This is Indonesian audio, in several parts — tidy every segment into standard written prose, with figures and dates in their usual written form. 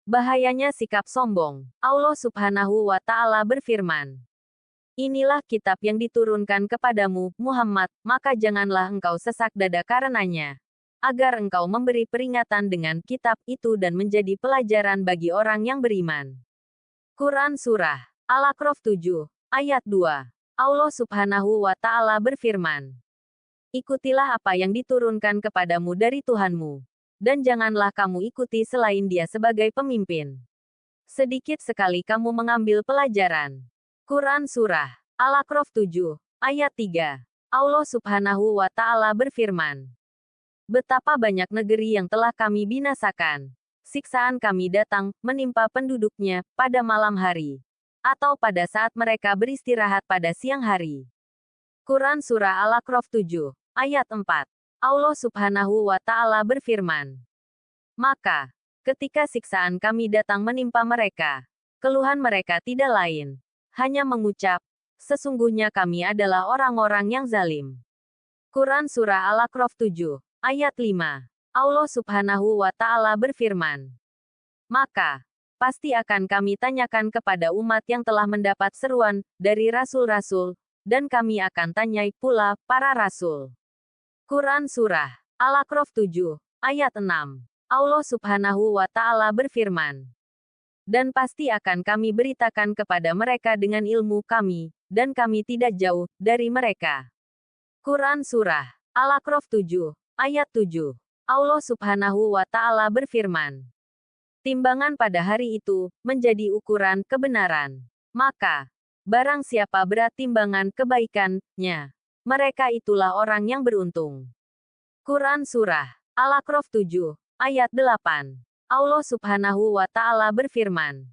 Bahayanya sikap sombong. Allah Subhanahu wa Ta'ala berfirman, "Inilah kitab yang diturunkan kepadamu, Muhammad, maka janganlah engkau sesak dada karenanya, agar engkau memberi peringatan dengan kitab itu dan menjadi pelajaran bagi orang yang beriman." Quran Surah Al-A'raf 7, ayat 2. Allah Subhanahu wa Ta'ala berfirman, "Ikutilah apa yang diturunkan kepadamu dari Tuhanmu, dan janganlah kamu ikuti selain Dia sebagai pemimpin. Sedikit sekali kamu mengambil pelajaran." Quran Surah Al-A'raf 7, ayat 3. Allah Subhanahu wa Ta'ala berfirman, "Betapa banyak negeri yang telah kami binasakan. Siksaan kami datang, menimpa penduduknya, pada malam hari, atau pada saat mereka beristirahat pada siang hari." Quran Surah Al-A'raf 7, ayat 4. Allah Subhanahu wa Ta'ala berfirman, "Maka, ketika siksaan kami datang menimpa mereka, keluhan mereka tidak lain, hanya mengucap, 'Sesungguhnya kami adalah orang-orang yang zalim.'" Quran Surah Al-A'raf 7, ayat 5. Allah Subhanahu wa Ta'ala berfirman, "Maka, pasti akan kami tanyakan kepada umat yang telah mendapat seruan dari rasul-rasul, dan kami akan tanyai pula para rasul." Quran Surah Al-A'raf 7, ayat 6. Allah Subhanahu wa Ta'ala berfirman, "Dan pasti akan kami beritakan kepada mereka dengan ilmu kami, dan kami tidak jauh dari mereka." Quran Surah Al-A'raf 7, ayat 7. Allah Subhanahu wa Ta'ala berfirman, "Timbangan pada hari itu menjadi ukuran kebenaran. Maka, barang siapa berat timbangan kebaikannya, mereka itulah orang yang beruntung." Quran Surah Al-A'raf 7, ayat 8. Allah Subhanahu wa Ta'ala berfirman,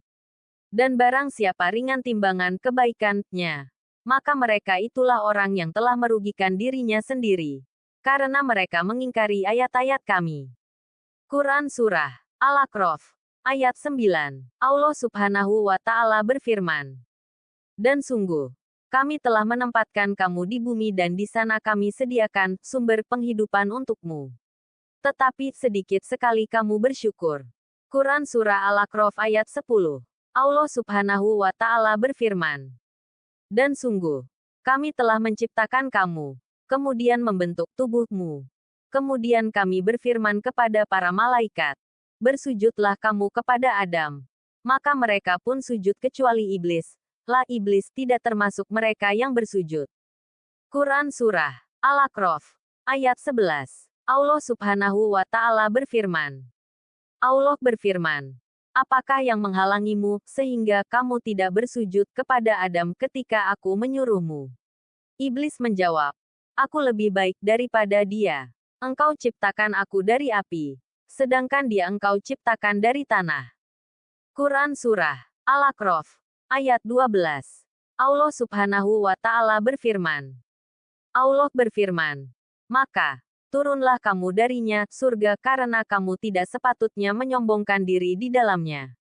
"Dan barang siapa ringan timbangan kebaikannya, maka mereka itulah orang yang telah merugikan dirinya sendiri, karena mereka mengingkari ayat-ayat kami." Quran Surah Al-A'raf ayat 9. Allah Subhanahu wa Ta'ala berfirman, "Dan sungguh, kami telah menempatkan kamu di bumi dan di sana kami sediakan sumber penghidupan untukmu. Tetapi sedikit sekali kamu bersyukur." Quran Surah Al-A'raf ayat 10. Allah Subhanahu wa Ta'ala berfirman, "Dan sungguh, kami telah menciptakan kamu, kemudian membentuk tubuhmu. Kemudian kami berfirman kepada para malaikat, 'Bersujudlah kamu kepada Adam.' Maka mereka pun sujud kecuali iblis. Lah iblis tidak termasuk mereka yang bersujud." Quran Surah Al-A'raf ayat 11. Allah Subhanahu wa Ta'ala berfirman, Allah berfirman, "Apakah yang menghalangimu, sehingga kamu tidak bersujud kepada Adam ketika aku menyuruhmu?" Iblis menjawab, "Aku lebih baik daripada dia. Engkau ciptakan aku dari api, sedangkan dia engkau ciptakan dari tanah." Quran Surah Al-A'raf ayat 12. Allah Subhanahu wa Ta'ala berfirman, Allah berfirman, "Maka, turunlah kamu darinya, surga karena kamu tidak sepatutnya menyombongkan diri di dalamnya.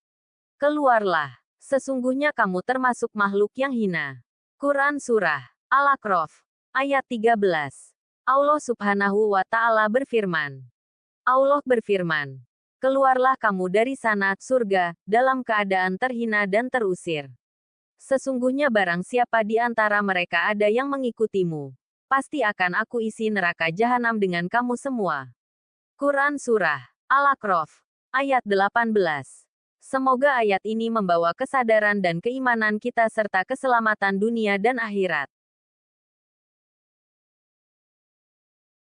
Keluarlah, sesungguhnya kamu termasuk makhluk yang hina." Quran Surah Al-A'raf ayat 13. Allah Subhanahu wa Ta'ala berfirman, Allah berfirman, "Keluarlah kamu dari sana, surga, dalam keadaan terhina dan terusir. Sesungguhnya barang siapa di antara mereka ada yang mengikutimu, pasti akan aku isi neraka jahanam dengan kamu semua." Quran Surah Al-A'raf ayat 18. Semoga ayat ini membawa kesadaran dan keimanan kita serta keselamatan dunia dan akhirat.